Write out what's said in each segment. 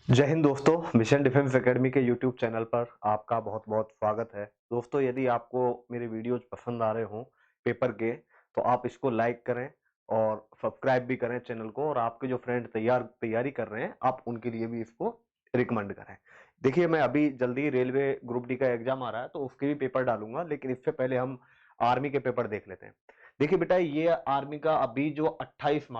जय हिंद दोस्तों। Mission defence academy के यूट्यूब चैनल पर आपका बहुत बहुत स्वागत है। दोस्तों, यदि आपको मेरे वीडियोज पसंद आ रहे हों पेपर के, तो आप इसको लाइक करें और सब्सक्राइब भी करें चैनल को। और आपके जो फ्रेंड तैयारी कर रहे हैं, आप उनके लिए भी इसको रिकमेंड करें। देखिए, मैं अभी जल्दी रेलवे ग्रुप डी का एग्जाम आ रहा है, तो उसके भी पेपर डालूंगा, लेकिन इससे पहले हम आर्मी के पेपर देख लेते हैं। देखिए बेटा, ये आर्मी का अभी जो 28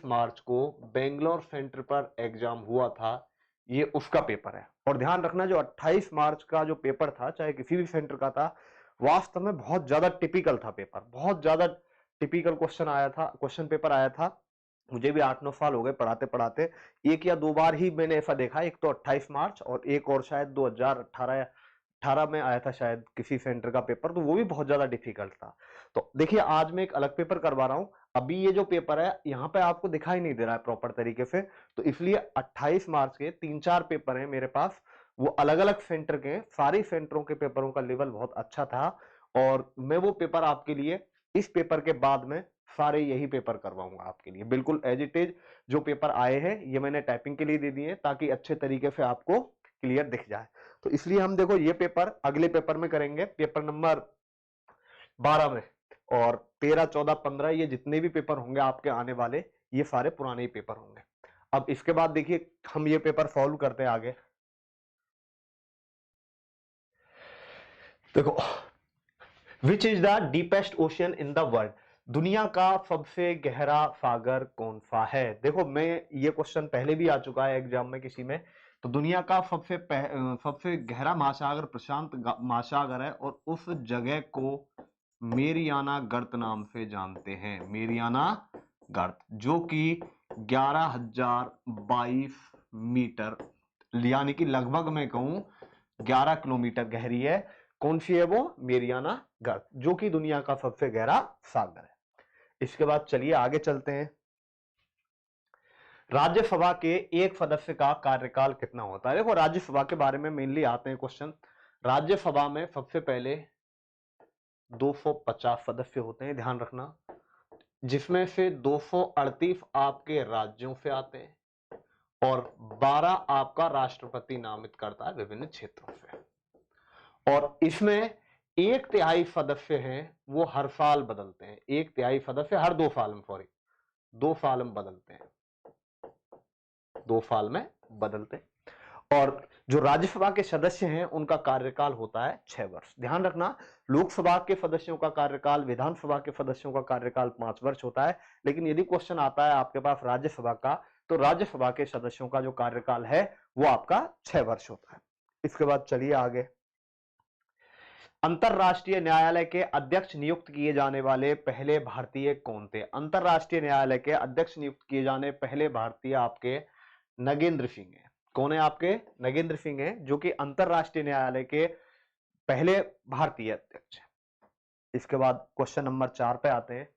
मार्च को बेंगलोर सेंटर पर एग्जाम हुआ था, ये उसका पेपर है। और ध्यान रखना, जो 28 मार्च का जो पेपर था, चाहे किसी भी सेंटर का था, वास्तव में बहुत ज्यादा टिपिकल था पेपर। बहुत ज्यादा टिपिकल क्वेश्चन पेपर आया था। मुझे भी 8-9 साल हो गए पढ़ाते पढ़ाते। एक या दो बार ही मैंने ऐसा देखा, एक तो 28 मार्च और एक और शायद 2018 में आया था शायद किसी सेंटर का पेपर, तो वो भी बहुत ज्यादा डिफिकल्ट था। तो देखिए, आज मैं एक अलग पेपर करवा रहा हूं। अभी ये जो पेपर है, यहाँ पे आपको दिखाई नहीं दे रहा है प्रॉपर तरीके से, तो इसलिए 28 मार्च के 3-4 पेपर हैं मेरे पास। वो अलग अलग सेंटर के हैं। सारे सेंटरों के पेपरों का लेवल बहुत अच्छा था, और मैं वो पेपर आपके लिए इस पेपर के बाद में सारे यही पेपर करवाऊंगा आपके लिए, बिल्कुल एज इट इज। जो पेपर आए हैं ये मैंने टाइपिंग के लिए दे दिए, ताकि अच्छे तरीके से आपको क्लियर दिख जाए। तो इसलिए हम देखो, ये पेपर अगले पेपर में करेंगे, पेपर नंबर 12 में। और 13, 14, 15 ये जितने भी पेपर होंगे आपके आने वाले, ये सारे पुराने ही पेपर होंगे। अब इसके बाद देखिए, हम ये पेपर सॉल्व करते हैं आगे। देखो, which is the deepest ocean in the world? दुनिया का सबसे गहरा सागर कौन सा है? देखो, मैं ये क्वेश्चन पहले भी आ चुका है एग्जाम में किसी में। तो दुनिया का सबसे गहरा महासागर प्रशांत महासागर है, और उस जगह को मेरियाना गर्त नाम से जानते हैं। मेरियाना गर्त, जो कि 11,022 मीटर, यानी कि लगभग मैं कहूं 11 किलोमीटर गहरी है। कौन सी है वो? मेरियाना गर्त, जो कि दुनिया का सबसे गहरा सागर है। इसके बाद चलिए आगे चलते हैं। राज्यसभा के एक सदस्य का कार्यकाल कितना होता है? देखो, राज्यसभा के बारे में मेनली आते हैं क्वेश्चन। राज्यसभा में सबसे पहले 250 सदस्य होते हैं, ध्यान रखना, जिसमें से 238 आपके राज्यों से आते हैं, और 12 आपका राष्ट्रपति नामित करता है विभिन्न क्षेत्रों से। और इसमें 1/3 सदस्य हैं, वो हर साल बदलते हैं। 1/3 सदस्य हर 2 साल में, सॉरी, 2 साल में बदलते हैं। 2 साल में बदलते हैं। और जो राज्यसभा के सदस्य हैं, उनका कार्यकाल होता है 6 वर्ष। ध्यान रखना, लोकसभा के सदस्यों का कार्यकाल, विधानसभा के सदस्यों का कार्यकाल 5 वर्ष होता है। लेकिन यदि क्वेश्चन आता है आपके पास राज्यसभा का, तो राज्यसभा के सदस्यों का जो कार्यकाल है वो आपका 6 वर्ष होता है। इसके बाद चलिए आगे। अंतरराष्ट्रीय न्यायालय के अध्यक्ष नियुक्त किए जाने वाले पहले भारतीय कौन थे? अंतरराष्ट्रीय न्यायालय के अध्यक्ष नियुक्त किए जाने पहले भारतीय आपके नगेंद्र सिंह हैं। कौन है आपके? नगेंद्र सिंह हैं, जो कि अंतरराष्ट्रीय न्यायालय के पहले भारतीय अध्यक्ष हैं। इसके बाद क्वेश्चन नंबर 4 पे आते हैं।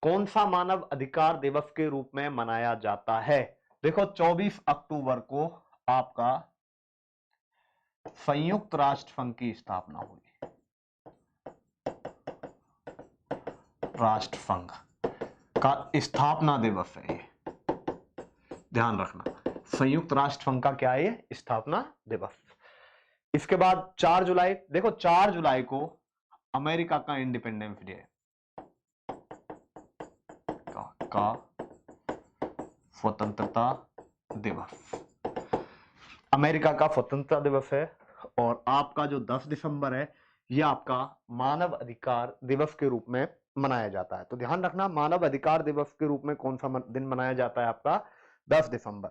कौन सा मानव अधिकार दिवस के रूप में मनाया जाता है? देखो, 24 अक्टूबर को आपका संयुक्त राष्ट्र संघ की स्थापना हुई। राष्ट्र संघ का स्थापना दिवस है ये, ध्यान रखना। संयुक्त राष्ट्र संघ का क्या है ये? स्थापना दिवस। इसके बाद 4 जुलाई, देखो 4 जुलाई को अमेरिका का इंडिपेंडेंस डे का स्वतंत्रता दिवस, अमेरिका का स्वतंत्रता दिवस है। और आपका जो 10 दिसंबर है, यह आपका मानव अधिकार दिवस के रूप में मनाया जाता है। तो ध्यान रखना, मानव अधिकार दिवस के रूप में कौन सा दिन मनाया जाता है? आपका 10 दिसंबर।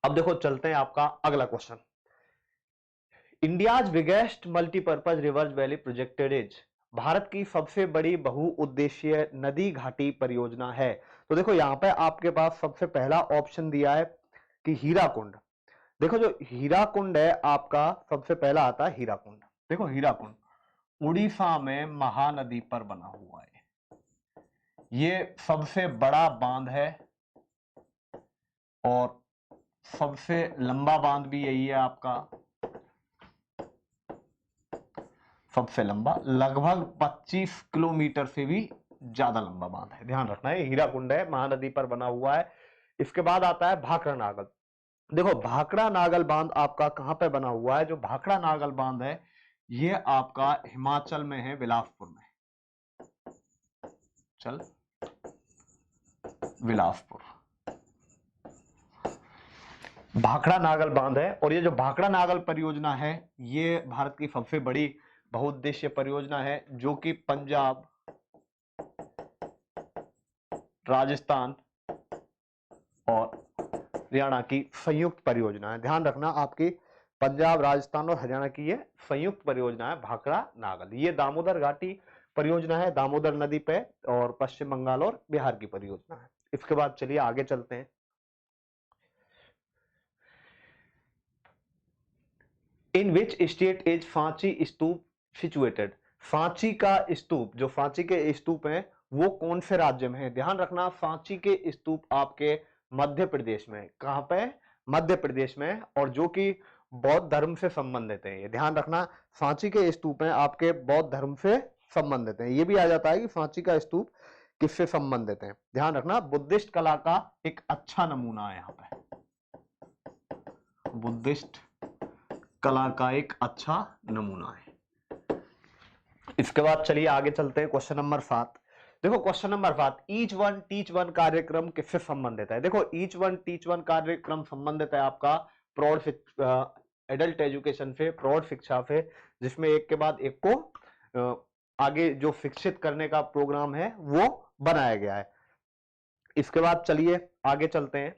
अब देखो, चलते हैं आपका अगला question. India's biggest multipurpose reverse valley projected is? Bharat की सबसे बड़ी बहुउद्देशीय नदी घाटी परियोजना है। तो देखो, यहां पे आपके पास सबसे पहला ऑप्शन दिया है कि हीराकुंड। देखो, जो हीराकुंड है आपका सबसे पहला आता है हीराकुंड। देखो, हीराकुंड उड़ीसा में महानदी पर बना हुआ है। ये सबसे बड़ा बांध है, और सबसे लंबा बांध भी यही है आपका। सबसे लंबा, लगभग 25 किलोमीटर से भी ज्यादा लंबा बांध है। ध्यान रखना है, हीराकुंड है, महानदी पर बना हुआ है। इसके बाद आता है भाखड़ा नागल। देखो भाखड़ा नागल बांध आपका कहां पे बना हुआ है? जो भाखड़ा नागल बांध है ये आपका हिमाचल में है, बिलासपुर में। चल बिलासपुर भाखड़ा नागल बांध है। और ये जो भाखड़ा नागल परियोजना है ये भारत की सबसे बड़ी बहुउद्देशीय परियोजना है, जो कि पंजाब, राजस्थान और हरियाणा की संयुक्त परियोजना है। ध्यान रखना, आपकी पंजाब, राजस्थान और हरियाणा की ये संयुक्त परियोजना है भाखड़ा नागल। ये दामोदर घाटी परियोजना है, दामोदर नदी पे, और पश्चिम बंगाल और बिहार की परियोजना है। इसके बाद चलिए आगे चलते हैं। In which state is Sanchi stupa situated? Sanchi का स्तूप, जो सांची के स्तूप हैं वो कौन से राज्य में है? ध्यान रखना, सांची के स्तूप आपके मध्य प्रदेश में। कहां पे? मध्य प्रदेश में। और जो कि बौद्ध धर्म से संबंधित है। ये ध्यान रखना, सांची के स्तूप हैं आपके बौद्ध धर्म से संबंधित है। ये भी आ जाता है कि सांची का स्तूप किससे संबंधित है। ध्यान रखना, बुद्धिस्ट कला का एक अच्छा नमूना है यहाँ पे, बुद्धिस्ट कला का एक अच्छा नमूना है। इसके बाद चलिए आगे चलते हैं, क्वेश्चन नंबर 7। देखो question number 7, each one teach one कार्यक्रम किससे संबंधित है? देखो ईच वन टीच वन कार्यक्रम संबंधित है आपका प्रौढ़ एडल्ट एजुकेशन से, प्रौढ़ शिक्षा से, जिसमें एक के बाद एक को आगे जो शिक्षित करने का प्रोग्राम है वो बनाया गया है। इसके बाद चलिए आगे चलते हैं।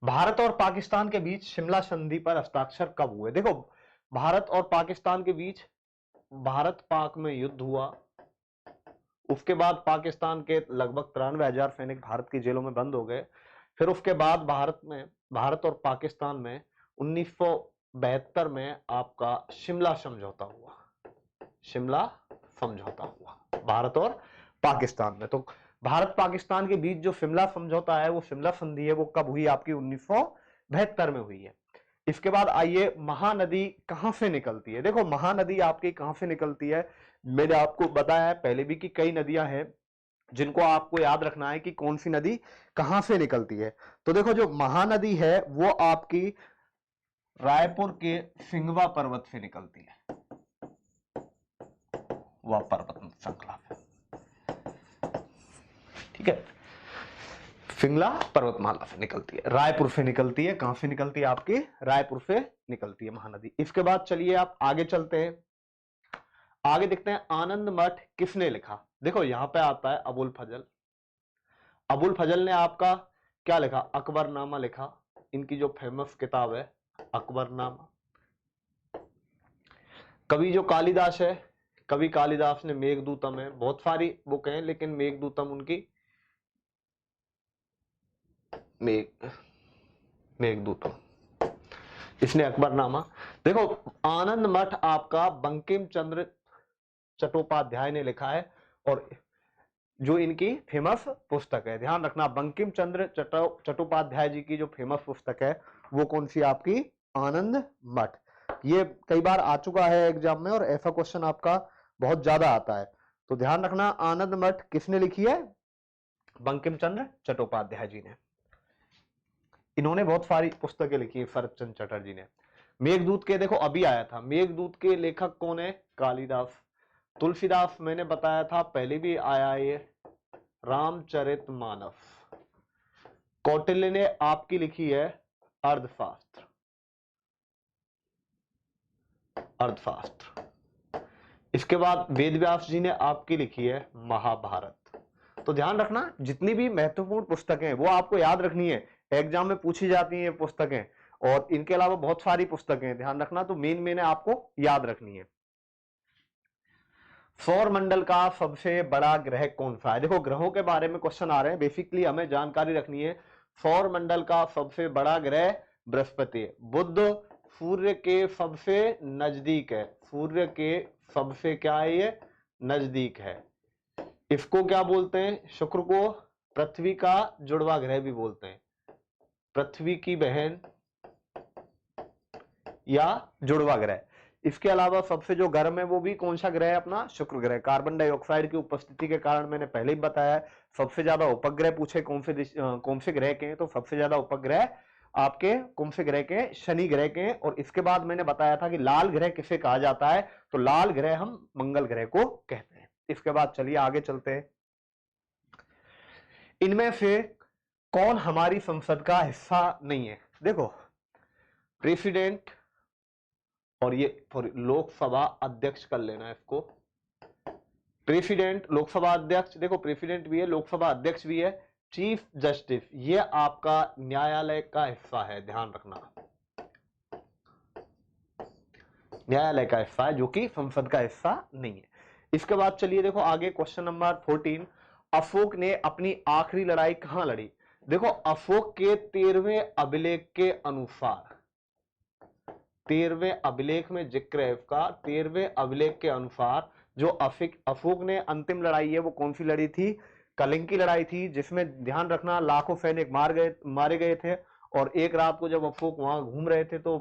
भारत और पाकिस्तान के बीच शिमला संधि पर हस्ताक्षर कब हुए? देखो भारत और पाकिस्तान के बीच भारत पाक में युद्ध हुआ, उसके बाद पाकिस्तान के लगभग 93,000 सैनिक भारत की जेलों में बंद हो गए। फिर उसके बाद भारत और पाकिस्तान में 1972 में आपका शिमला समझौता हुआ, शिमला समझौता हुआ भारत और पाकिस्तान में। तो भारत पाकिस्तान के बीच जो शिमला समझौता है, वो शिमला संधि है, वो कब हुई? आपकी 1972 में हुई है। इसके बाद आइए, महानदी कहां से निकलती है? देखो महानदी आपकी कहां से निकलती है, मैंने आपको बताया है पहले भी कि कई नदियां हैं जिनको आपको याद रखना है कि कौन सी नदी कहां से निकलती है। तो देखो जो महानदी है वो आपकी रायपुर के सिंगवा पर्वत से निकलती है, वह पर्वत श्रृंखला है, ठीक है। सिंगला पर्वतमाला से निकलती है, रायपुर से निकलती है। कहां से निकलती है? आपकी रायपुर से निकलती है महानदी। इसके बाद चलिए आप आगे चलते हैं, आगे देखते हैं आनंद मठ किसने लिखा? देखो यहां पे आता है अबुल फजल। अबुल फजल ने आपका क्या लिखा? अकबरनामा लिखा। इनकी जो फेमस किताब है अकबरनामा। कवि जो कालिदास है, कवि कालिदास ने मेघदूतम है, बहुत सारी बुक हैं लेकिन मेघदूतम उनकी मेघदूतम, इसने अकबरनामा। देखो आनंद मठ आपका बंकिम चंद्र चट्टोपाध्याय ने लिखा है, और जो इनकी फेमस पुस्तक है, ध्यान रखना बंकिम चंद्र चट्टोपाध्याय जी की जो फेमस पुस्तक है वो कौन सी? आपकी आनंद मठ। ये कई बार आ चुका है एग्जाम में, और ऐसा क्वेश्चन आपका बहुत ज्यादा आता है। तो ध्यान रखना आनंद मठ किसने लिखी है? बंकिम चंद्र चट्टोपाध्याय जी ने। इन्होंने बहुत सारी पुस्तकें लिखी है, शरत चंद्र चटर्जी ने। मेघदूत के देखो अभी आया था, मेघदूत के लेखक कौन है? कालिदास। तुलसीदास मैंने बताया था पहले भी आया है ये, रामचरितमानस। कौटिल्य ने आपकी लिखी है अर्थशास्त्र, अर्थशास्त्र। इसके बाद वेदव्यास जी ने आपकी लिखी है महाभारत। तो ध्यान रखना जितनी भी महत्वपूर्ण पुस्तकें हैं वो आपको याद रखनी है, एग्जाम में पूछी जाती हैं पुस्तकें, और इनके अलावा बहुत सारी पुस्तकें हैं, ध्यान रखना। तो मेन आपको याद रखनी है। सौर मंडल का सबसे बड़ा ग्रह कौन सा है? देखो ग्रहों के बारे में क्वेश्चन आ रहे हैं, बेसिकली हमें जानकारी रखनी है। सौर मंडल का सबसे बड़ा ग्रह बृहस्पति है। बुध सूर्य के सबसे नजदीक है, सूर्य के सबसे क्या है? ये नजदीक है। इसको क्या बोलते हैं? शुक्र को पृथ्वी का जुड़वा ग्रह भी बोलते हैं, पृथ्वी की बहन या जुड़वा ग्रह। इसके अलावा सबसे जो गर्म है वो भी कौन सा ग्रह है अपना, शुक्र ग्रह। कार्बन डाइऑक्साइड की उपस्थिति के कारण मैंने पहले ही बताया है। सबसे ज्यादा उपग्रह पूछे कौन से ग्रह के हैं, तो सबसे ज्यादा उपग्रह आपके कौन से ग्रह के, शनि ग्रह के। और इसके बाद मैंने बताया था कि लाल ग्रह किसे कहा जाता है, तो लाल ग्रह हम मंगल ग्रह को कहते हैं। इसके बाद चलिए आगे चलते हैं। इनमें से कौन हमारी संसद का हिस्सा नहीं है? देखो प्रेसिडेंट, और ये लोकसभा अध्यक्ष कर लेना है इसको। प्रेसिडेंट, लोकसभा अध्यक्ष, देखो प्रेसिडेंट भी है, लोकसभा अध्यक्ष भी है। चीफ जस्टिस, ये आपका न्यायालय का हिस्सा है, ध्यान रखना, न्यायालय का हिस्सा है, जो कि संसद का हिस्सा नहीं है। इसके बाद चलिए देखो आगे क्वेश्चन नंबर 14। अशोक ने अपनी आखिरी लड़ाई कहां लड़ी? देखो अशोक के 13वें अभिलेख के अनुसार, 13वें अभिलेख में जिक्र है इसका, 13वें अभिलेख के अनुसार जो अशोक ने अंतिम लड़ाई है वो कौन सी लड़ी थी? कलिंग की लड़ाई थी, जिसमें ध्यान रखना लाखों सैनिक मारे गए थे। और एक रात को जब अशोक वहां घूम रहे थे तो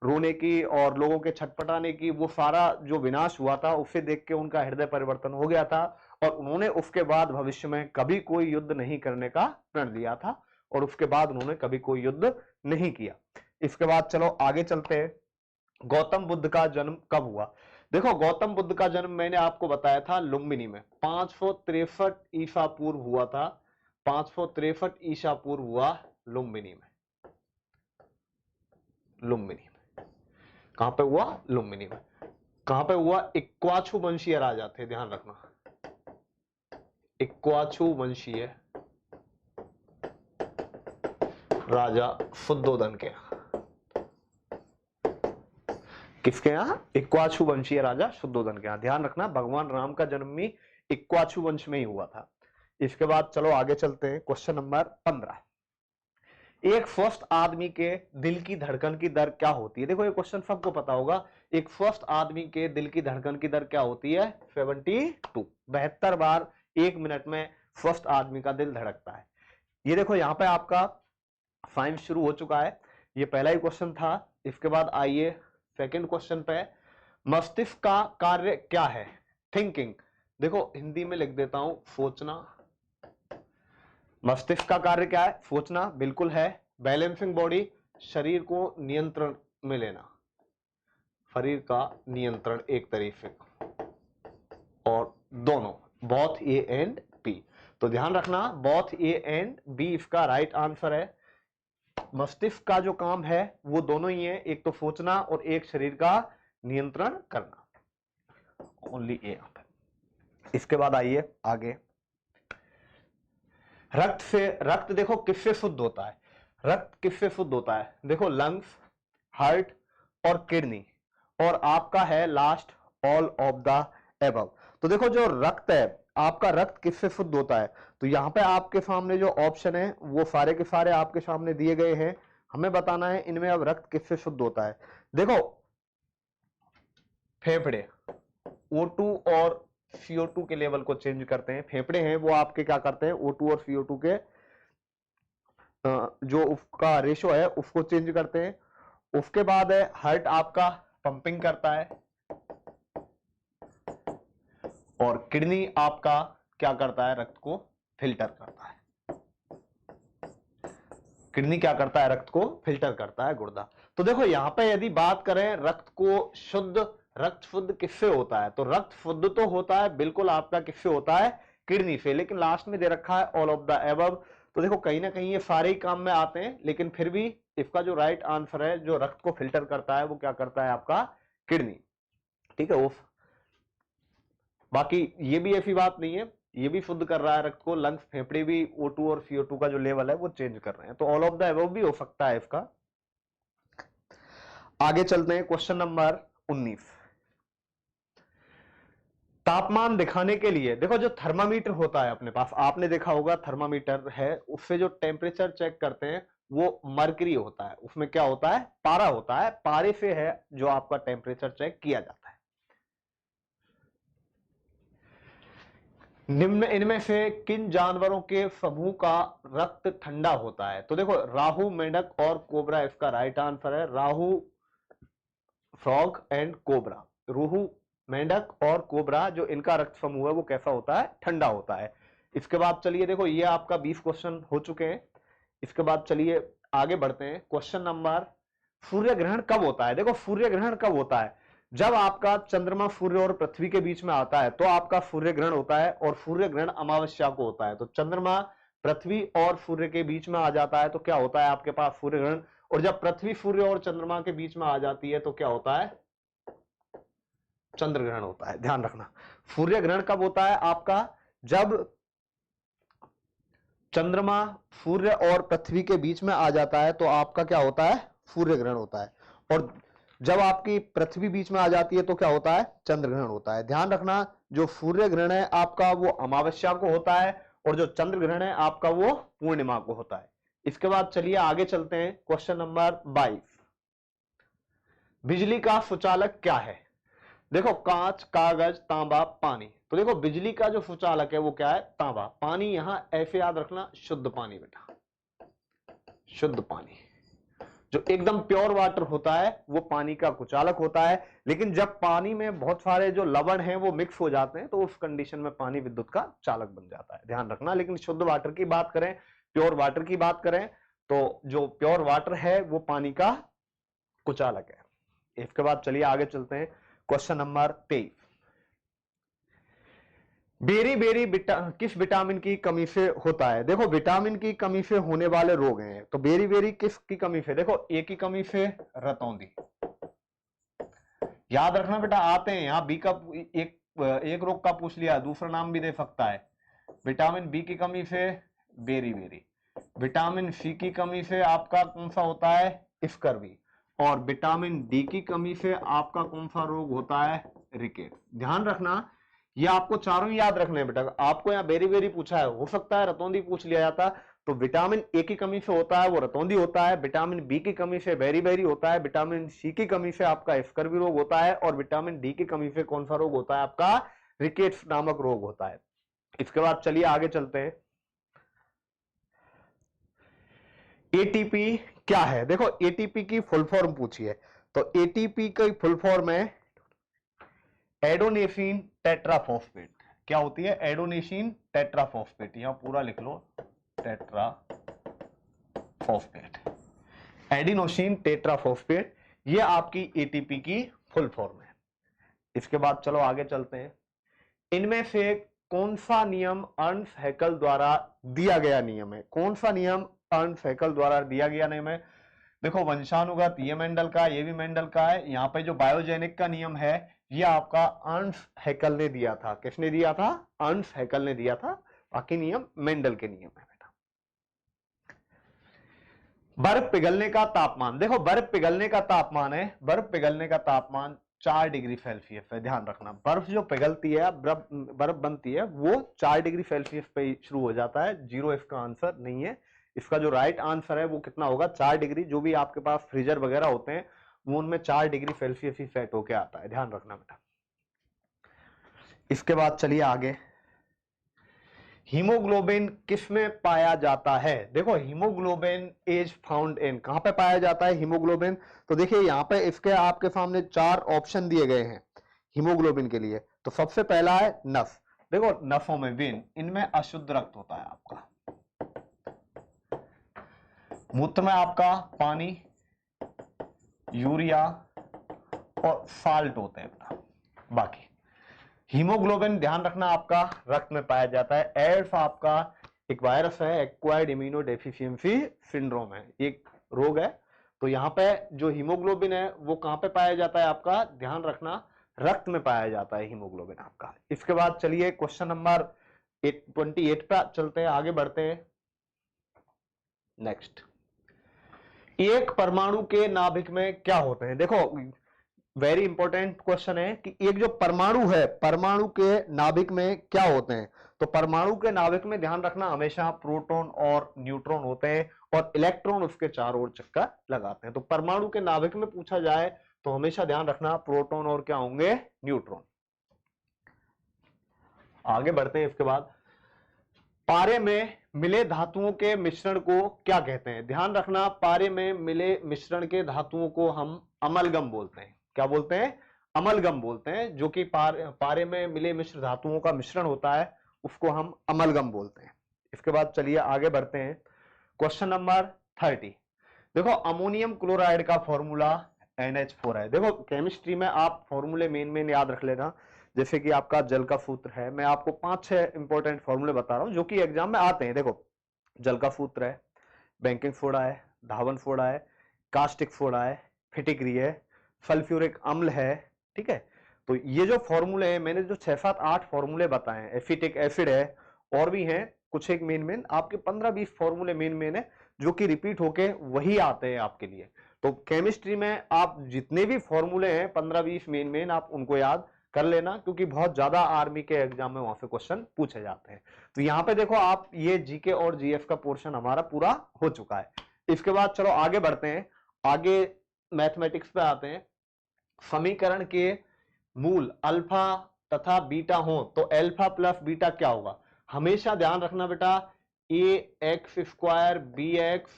रोने की और लोगों के छटपटाने की, वो सारा जो विनाश हुआ था उसे देख के उनका हृदय परिवर्तन हो गया था। और उन्होंने उसके बाद भविष्य में कभी कोई युद्ध नहीं करने का प्रण लिया था, और उसके बाद उन्होंने कभी कोई युद्ध नहीं किया। इसके बाद चलो आगे चलते हैं। गौतम बुद्ध का जन्म कब हुआ? देखो गौतम बुद्ध का जन्म मैंने आपको बताया था लुम्बिनी में, 563 ईसा पूर्व हुआ था। 563 ईसा पूर्व हुआ लुम्बिनी में। लुम्बिनी में कहां पे हुआ? लुम्बिनी में। कहां पे हुआ? इक्वाछु वंशीय राजा थे, ध्यान रखना, इक्वाछु वंशीय राजा शुद्धोधन के, किसके यहां? इक्वाछु वंशीय राजा शुद्धोधन के यहां। ध्यान रखना भगवान राम का जन्म भी इक्वाछु वंश में ही हुआ था। इसके बाद चलो आगे चलते हैं। Question number 15। एक स्वस्थ आदमी के दिल की धड़कन की दर क्या होती है? देखो ये क्वेश्चन सबको पता होगा। एक स्वस्थ आदमी के दिल की धड़कन की दर क्या होती है? 72, 72 बार 1 मिनट में स्वस्थ आदमी का दिल धड़कता है। ये देखो यहां पे आपका साइंस शुरू हो चुका है, ये पहला ही क्वेश्चन था। इसके बाद आइए सेकंड क्वेश्चन पे। मस्तिष्क का कार्य क्या है? थिंकिंग। देखो हिंदी में लिख देता हूं, सोचना। मस्तिष्क का कार्य क्या है? सोचना, बिल्कुल है। बैलेंसिंग बॉडी, शरीर को नियंत्रण में लेना, शरीर का नियंत्रण एक तरीके से। और दोनों बोथ ए एंड बी, तो ध्यान रखना बोथ ए एंड बी इसका राइट आंसर है। मस्तिष्क का जो काम है वो दोनों ही है, एक तो सोचना और एक शरीर का नियंत्रण करना। ओनली ए। इसके बाद आइए आगे। रक्त देखो किससे शुद्ध होता है? रक्त किससे शुद्ध होता है? देखो लंग्स, हार्ट और किडनी, और आपका है last all of the above. तो देखो जो रक्त है आपका, रक्त किससे शुद्ध होता है? तो यहां पे आपके सामने जो ऑप्शन है वो सारे के सारे आपके सामने दिए गए हैं। हमें बताना है इनमें अब रक्त किससे शुद्ध होता है। देखो फेफड़े O2 और CO2 के लेवल को चेंज करते हैं। फेफड़े हैं वो आपके क्या करते हैं? O2 और CO2 के जो उसका रेशो है उसको चेंज करते हैं। उसके बाद है हार्ट, आपका पंपिंग करता है। और किडनी आपका क्या करता है? रक्त को फिल्टर करता है। किडनी क्या करता है? रक्त को फिल्टर करता है, गुर्दा। तो देखो यहां पे यदि बात करें रक्त को शुद्ध, रक्त शुद्ध किससे होता है? तो रक्त शुद्ध तो होता है बिल्कुल आपका किससे होता है? किडनी से। लेकिन लास्ट में दे रखा है ऑल ऑफ द एबव। तो देखो कहीं ना कहीं ये सारे ही काम में आते हैं, लेकिन फिर भी इसका जो राइट आंसर है, जो रक्त को फिल्टर करता है वो क्या करता है? आपका किडनी। ठीक है। बाकी ये भी ऐसी बात नहीं है, ये भी शुद्ध कर रहा है रक्त को। लंग्स, फेफड़े भी O2 और CO2 का जो लेवल है वो चेंज कर रहे हैं। तो ऑल ऑफ द अबव भी हो सकता है इसका। आगे चलते हैं क्वेश्चन नंबर 19। तापमान दिखाने के लिए देखो जो थर्मामीटर होता है अपने पास, आपने देखा होगा थर्मामीटर है, उससे जो टेम्परेचर चेक करते हैं वो मर्करी होता है। उसमें क्या होता है? पारा होता है। पारे से है जो आपका टेम्परेचर चेक किया जाता है। निम्न इनमें से किन जानवरों के समूह का रक्त ठंडा होता है? तो देखो राहु, मेंढक और कोबरा इसका राइट आंसर है। राहु फ्रॉग एंड कोबरा, रोहू, मेंढक और कोबरा, जो इनका रक्त समूह है वो कैसा होता है, ठंडा होता है। इसके बाद चलिए देखो ये आपका 20 क्वेश्चन हो चुके हैं। इसके बाद चलिए आगे बढ़ते हैं। क्वेश्चन नंबर, सूर्य ग्रहण कब होता है? देखो सूर्य ग्रहण कब होता है, जब आपका चंद्रमा सूर्य और पृथ्वी के बीच में आता है तो आपका सूर्य ग्रहण होता है, और सूर्य ग्रहण अमावस्या को होता है। तो चंद्रमा पृथ्वी और सूर्य के बीच में आ जाता है तो क्या होता है आपके पास, सूर्य ग्रहण। और जब पृथ्वी सूर्य और चंद्रमा के बीच में आ जाती है तो क्या होता है, चंद्र ग्रहण होता है। ध्यान रखना, सूर्य ग्रहण कब होता है आपका, जब चंद्रमा सूर्य और पृथ्वी के बीच में आ जाता है तो आपका क्या होता है, सूर्य ग्रहण होता है। और जब आपकी पृथ्वी बीच में आ जाती है तो क्या होता है, चंद्र ग्रहण होता है। ध्यान रखना, जो सूर्य ग्रहण है आपका वो अमावस्या को होता है, और जो चंद्र ग्रहण है आपका वो पूर्णिमा को होता है। इसके बाद चलिए आगे चलते हैं। क्वेश्चन नंबर 22, बिजली का सुचालक क्या है? देखो कांच, कागज, तांबा, पानी। तो देखो बिजली का जो सुचालक है वो क्या है, तांबा। पानी यहां ऐसे याद रखना, शुद्ध पानी बेटा, शुद्ध पानी जो एकदम प्योर वाटर होता है वो पानी का कुचालक होता है। लेकिन जब पानी में बहुत सारे जो लवण हैं वो मिक्स हो जाते हैं तो उस कंडीशन में पानी विद्युत का चालक बन जाता है। ध्यान रखना, लेकिन शुद्ध वाटर की बात करें, प्योर वाटर की बात करें, तो जो प्योर वाटर है वो पानी का कुचालक है। इसके बाद चलिए आगे चलते हैं। क्वेश्चन नंबर 23, बेरी बेरी किस विटामिन की कमी से होता है? देखो विटामिन की कमी से होने वाले रोग हैं, तो बेरी बेरी किस की कमी से? देखो ए की कमी से रतौंधी। याद रखना बेटा, आते हैं यहां बी का एक रोग का पूछ लिया, दूसरा नाम भी दे सकता है। विटामिन बी की कमी से बेरी बेरी, विटामिन सी की कमी से आपका कौन सा होता है, स्कर्वी, और विटामिन डी की कमी से आपका कौन सा रोग होता है, रिकेट। ध्यान रखना, ये आपको चारों ही याद रखने हैं बेटा। आपको यहाँ बेरी बेरी पूछा है, हो सकता है रतौंधी पूछ लिया जाता। तो विटामिन ए की कमी से होता है वो रतौंधी होता है, विटामिन बी की कमी से बेरी बेरी होता है, विटामिन सी की कमी से आपका स्कर्वी रोग होता है, और विटामिन डी की कमी से कौन सा रोग होता है आपका, रिकेट्स नामक रोग होता है। इसके बाद चलिए आगे चलते हैं। एटीपी क्या है? देखो एटीपी की फुल फॉर्म पूछी है, तो एटीपी की फुल फॉर्म है एडोनेसिन टेट्राफॉस्फेट। क्या होती है, एडोनेसिन टेट्राफॉस्फेट। यहां पूरा लिख लो, टेट्राफॉस्फेट, एडिनोसिन टेट्राफॉस्फेट, ये आपकी एटीपी की फुल फॉर्म है। इसके बाद चलो आगे चलते हैं। इनमें से कौन सा नियम अर्नस्ट हैकेल द्वारा दिया गया नियम है? कौन सा नियम अर्नस्ट हैकेल द्वारा दिया गया नियम है? देखो वंशानुगत ये मेंडल का, ये भी मेंडल का है। यहाँ पे जो बायोजेनिक का नियम है ये आपका अर्नस्ट हैकेल ने दिया था। किसने दिया था? अर्नस्ट हैकेल ने दिया था। बाकी नियम मेंडल के नियम है बेटा। बर्फ पिघलने का तापमान, देखो बर्फ पिघलने का तापमान है, बर्फ पिघलने का तापमान 4 डिग्री सेल्सियस है। ध्यान रखना, बर्फ जो पिघलती है, बर्फ बनती है, वो 4 डिग्री सेल्सियस पे शुरू हो जाता है। जीरो इसका आंसर नहीं है। इसका जो राइट आंसर है वो कितना होगा, 4 डिग्री। जो भी आपके पास फ्रीजर वगैरह होते हैं वो उनमें 4 डिग्री सेल्सियस ही सेट होके आता है। ध्यान रखना बेटा। इसके बाद चलिए आगे, हीमोग्लोबिन किसमें पाया जाता है? देखो हीमोग्लोबिन इज फाउंड इन, कहां पे पाया जाता है हीमोग्लोबिन? तो देखिए यहां पे इसके आपके सामने 4 ऑप्शन दिए गए हैं हीमोग्लोबिन के लिए। तो सबसे पहला है नस। देखो नसों में, वेन, इनमें अशुद्ध रक्त होता है आपका। मूत्र में आपका पानी, यूरिया और साल्ट होते हैं। बाकी हीमोग्लोबिन ध्यान रखना आपका रक्त में पाया जाता है। एड्स आपका एक वायरस है, एक्वायर्ड इम्यूनो डेफिशिएंसी सिंड्रोम है, एक रोग है। तो यहाँ पे जो हीमोग्लोबिन है वो कहां पे पाया जाता है आपका, ध्यान रखना, रक्त में पाया जाता है हीमोग्लोबिन आपका। इसके बाद चलिए क्वेश्चन नंबर 28 पे चलते हैं, आगे बढ़ते हैं। नेक्स्ट, एक परमाणु के नाभिक में क्या होते हैं? देखो वेरी इंपॉर्टेंट क्वेश्चन है कि एक जो परमाणु है, परमाणु के नाभिक में क्या होते हैं? तो परमाणु के नाभिक में ध्यान रखना हमेशा प्रोटॉन और न्यूट्रॉन होते हैं, और इलेक्ट्रॉन उसके चारों ओर चक्कर लगाते हैं। तो परमाणु के नाभिक में पूछा जाए तो हमेशा ध्यान रखना प्रोटॉन और क्या होंगे, न्यूट्रॉन। आगे बढ़ते हैं। इसके बाद, पारे में मिले धातुओं के मिश्रण को क्या कहते हैं? ध्यान रखना, पारे में मिले मिश्रण के धातुओं को हम अमलगम बोलते हैं। क्या बोलते हैं, अमलगम बोलते हैं, जो कि पारे में मिले मिश्र धातुओं का मिश्रण होता है, उसको हम अमलगम बोलते हैं। इसके बाद चलिए आगे बढ़ते हैं, क्वेश्चन नंबर 30। देखो अमोनियम क्लोराइड का फॉर्मूला NH4 है। देखो केमिस्ट्री में आप फॉर्मूले मेन याद रख लेना, जैसे कि आपका जल का सूत्र है। मैं आपको 5-6 इंपॉर्टेंट फॉर्मूले बता रहा हूं जो कि एग्जाम में आते हैं। देखो जल का सूत्र है, बैंकिंग सोडा है, धावन सोडा है, कास्टिक सोडा है, फिटिक्री है, सल्फ्यूरिक अम्ल है, ठीक है। तो ये जो फॉर्मूले हैं, मैंने जो 6-7-8 फॉर्मूले बताए हैं, एसिटिक एसिड है और भी हैं कुछ एक मेन आपके 15-20 फॉर्मूले मेन है जो कि रिपीट होके वही आते हैं आपके लिए। तो केमिस्ट्री में आप जितने भी फॉर्मूले हैं 15-20 मेन आप उनको याद कर लेना, क्योंकि बहुत ज्यादा आर्मी के एग्जाम में वहां से क्वेश्चन पूछे जाते हैं। तो यहां पे देखो आप, ये जीके और जीएस का पोर्शन हमारा पूरा हो चुका है। इसके बाद चलो आगे बढ़ते हैं, आगे मैथमेटिक्स पे आते हैं। समीकरण के मूल अल्फा तथा बीटा हो तो अल्फा प्लस बीटा क्या होगा, हमेशा ध्यान रखना बेटा, ax² bx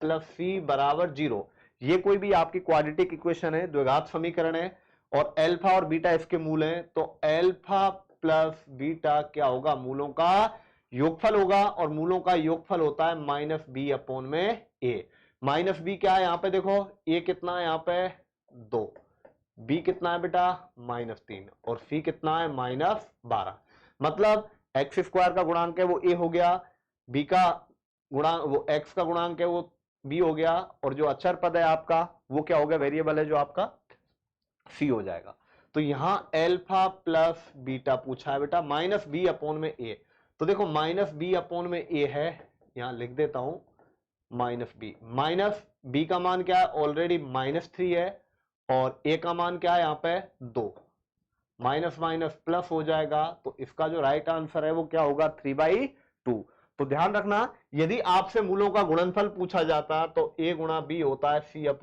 प्लस सी बराबर 0। ये कोई भी आपकी क्वाड्रेटिक इक्वेशन है, द्विघात समीकरण है, और अल्फा और बीटा इसके मूल हैं, तो अल्फा प्लस बीटा क्या होगा, मूलों का योगफल होगा, और मूलों का योगफल होता है -b/a। -b क्या है यहाँ पे, देखो a कितना है यहाँ पे 2, b कितना है बेटा -3, और c कितना है -12। मतलब x² का गुणांक है वो a हो गया, b का गुणांक वो x का गुणांक है वो b हो गया, और जो अचर पद है आपका वो क्या हो गया, वेरिएबल है जो आपका c हो जाएगा। तो यहां अल्फा प्लस बीटा पूछा है बेटा, -b/a। तो देखो -b/a है, यहां लिख देता हूं -b का मान क्या है, ऑलरेडी -3 है, और a का मान क्या है यहाँ पे 2, माइनस माइनस प्लस हो जाएगा, तो इसका जो राइट आंसर है वो क्या होगा 3/2। तो ध्यान रखना, यदि आपसे मूलों का गुणनफल पूछा जाता तो a गुणा b होता है c/a।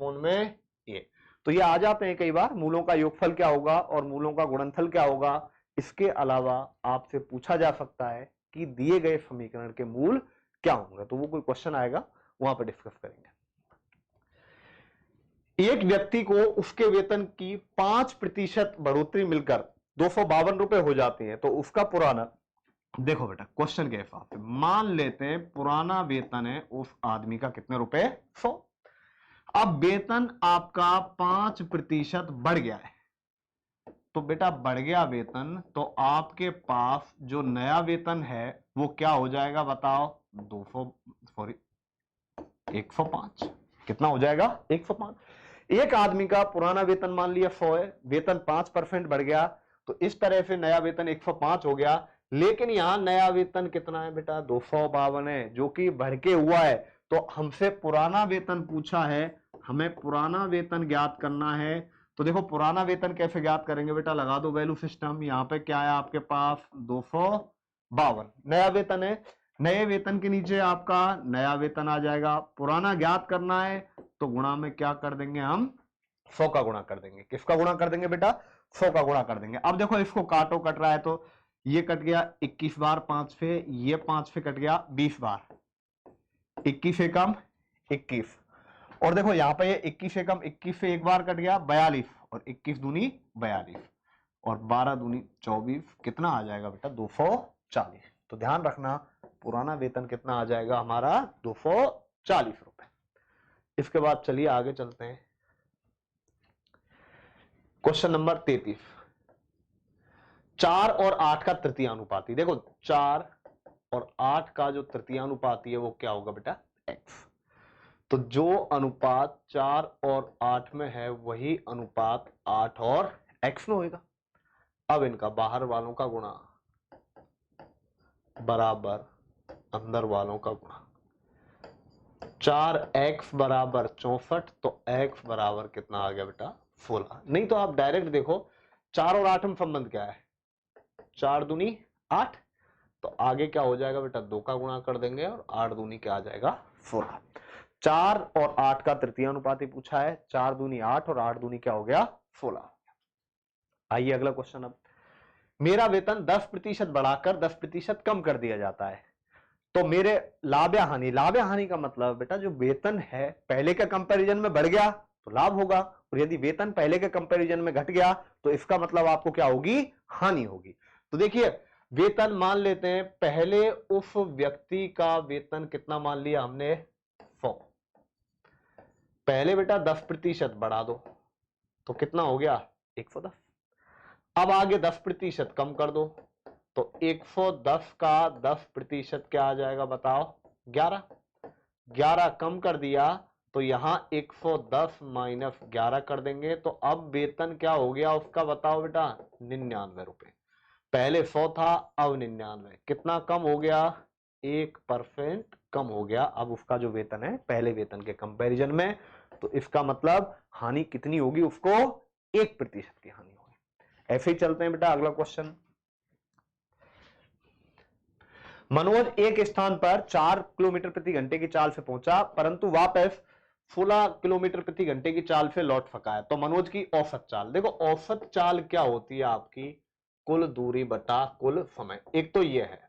तो ये आ जाते हैं कई बार, मूलों का योगफल क्या होगा और मूलों का गुणनफल क्या होगा। इसके अलावा आपसे पूछा जा सकता है कि दिए गए समीकरण के मूल क्या होंगे, तो वो कोई क्वेश्चन आएगा वहां पर डिस्कस करेंगे। एक व्यक्ति को उसके वेतन की 5% बढ़ोतरी मिलकर 252 रुपए हो जाती है, तो उसका पुराना, देखो बेटा क्वेश्चन के हिसाब से मान लेते हैं पुराना वेतन है उस आदमी का कितने रुपए 100। अब वेतन आपका 5% बढ़ गया है, तो बेटा बढ़ गया वेतन, तो आपके पास जो नया वेतन है वो क्या हो जाएगा बताओ, 105। कितना हो जाएगा 105। एक आदमी का पुराना वेतन मान लिया 100 है, वेतन 5% बढ़ गया, तो इस तरह से नया वेतन 105 हो गया। लेकिन यहां नया वेतन कितना है बेटा 252 है, जो कि बढ़ के हुआ है। तो हमसे पुराना वेतन पूछा है, हमें पुराना वेतन ज्ञात करना है। तो देखो पुराना वेतन कैसे ज्ञात करेंगे बेटा, लगा दो वैल्यू सिस्टम। यहाँ पे क्या है आपके पास 252 नया वेतन है, नए वेतन के नीचे आपका नया वेतन आ जाएगा। पुराना ज्ञात करना है तो गुणा में क्या कर देंगे हम 100 का गुणा कर देंगे। किसका गुणा कर देंगे बेटा 100 का गुणा कर देंगे। अब देखो इसको काटो, कट रहा है तो ये कट गया 21 बार 5 से, ये 5 से कट गया 20 बार, 21 से कम 21, और देखो यहां पे ये 21 से कम 21 से एक बार कट गया 42, और 21 दूनी 42, और 12 दूनी 24, कितना आ जाएगा बेटा 240। तो ध्यान रखना पुराना वेतन कितना आ जाएगा हमारा 240 रुपए। इसके बाद चलिए आगे चलते हैं, क्वेश्चन नंबर 33। 4 और 8 का तृतीयानुपाती, देखो 4 और 8 का जो तृतीयानुपाती है वो क्या होगा बेटा x। तो जो अनुपात 4 और 8 में है वही अनुपात 8 और x में होगा। अब इनका बाहर वालों का गुणा बराबर अंदर वालों का गुणा, 4x बराबर 64, तो x बराबर कितना आ गया बेटा 16। नहीं तो आप डायरेक्ट देखो 4 और 8 में संबंध क्या है, 4 दूनी 8, तो आगे क्या हो जाएगा बेटा 2 का गुणा कर देंगे, और 8 दूनी क्या आ जाएगा 16। 4 और 8 का तृतीयानुपाती पूछा है, 4 दूनी 8 और 8 दूनी क्या हो गया 16। आइए अगला क्वेश्चन। अब मेरा वेतन 10% बढ़ाकर 10% कम कर दिया जाता है, तो मेरे लाभ या हानि, लाभ या हानि का मतलब बेटा जो वेतन है पहले के कंपैरिजन में बढ़ गया तो लाभ होगा, और यदि वेतन पहले के कंपैरिजन में घट गया तो इसका मतलब आपको क्या होगी, हानि होगी। तो देखिए वेतन मान लेते हैं, पहले उस व्यक्ति का वेतन कितना मान लिया हमने, 100। पहले बेटा 10% बढ़ा दो तो कितना हो गया, 110। अब आगे 10% कम कर दो तो 110 का 10% क्या आ जाएगा बताओ, 11। 11 कम कर दिया तो यहां 110 माइनस 11 कर देंगे, तो अब वेतन क्या हो गया उसका बताओ बेटा, 99 रुपए। पहले 100 था, अब 99, कितना कम हो गया, 1% कम हो गया अब उसका जो वेतन है पहले वेतन के कंपैरिजन में। तो इसका मतलब हानि कितनी होगी, उसको 1% की हानि होगी। ऐसे ही चलते हैं बेटा अगला क्वेश्चन। मनोज एक स्थान पर 4 किलोमीटर प्रति घंटे की चाल से पहुंचा, परंतु वापस 16 किलोमीटर प्रति घंटे की चाल से लौट सका है। तो मनोज की औसत चाल, देखो औसत चाल क्या होती है आपकी, कुल दूरी बटा कुल समय। एक तो ये है,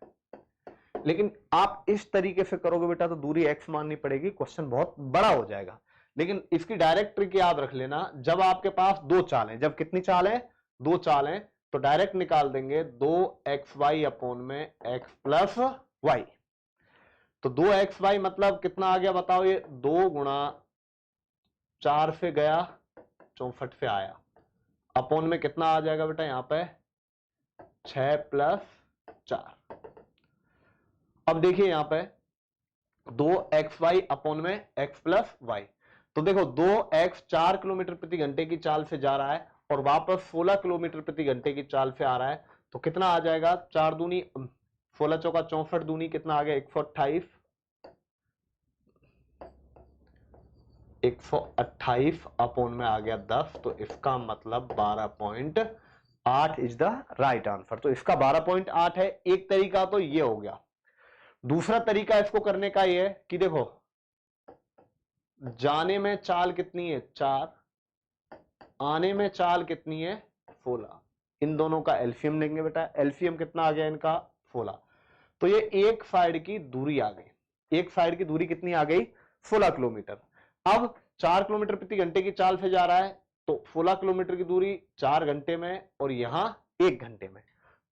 लेकिन आप इस तरीके से करोगे बेटा तो दूरी x माननी पड़ेगी, क्वेश्चन बहुत बड़ा हो जाएगा। लेकिन इसकी डायरेक्ट ट्रिक याद रख लेना, जब आपके पास दो चाल है, जब कितनी चाल है, दो चाल है, तो डायरेक्ट निकाल देंगे 2xy अपॉन में x प्लस वाई। तो 2xy मतलब कितना आ गया बताओ, ये 2 गुणा 4 से गया 64 से आया, अपॉन में कितना आ जाएगा बेटा यहां पे 6 प्लस 4। अब देखिए यहां पे 2xy अपॉन में x प्लस वाई। तो देखो 2x 4 किलोमीटर प्रति घंटे की चाल से जा रहा है और वापस 16 किलोमीटर प्रति घंटे की चाल से आ रहा है, तो कितना आ जाएगा, 4 दूनी 16 चौका 64 दूनी कितना आ गया 128, 128 अपॉन में आ गया 10। तो इसका मतलब 12.8 इज द राइट आंसर। तो इसका 12.8 है। एक तरीका तो ये हो गया। दूसरा तरीका इसको करने का ये है कि देखो जाने में चाल कितनी है 4, आने में चाल कितनी है 16, इन दोनों का एलसीएम लेंगे बेटा, एलसीएम कितना आ गया इनका 16। तो ये एक साइड की दूरी आ गई, एक साइड की दूरी कितनी आ गई 16 किलोमीटर। अब 4 किलोमीटर प्रति घंटे की चाल से जा रहा है तो 16 किलोमीटर की दूरी 4 घंटे में और यहां 1 घंटे में।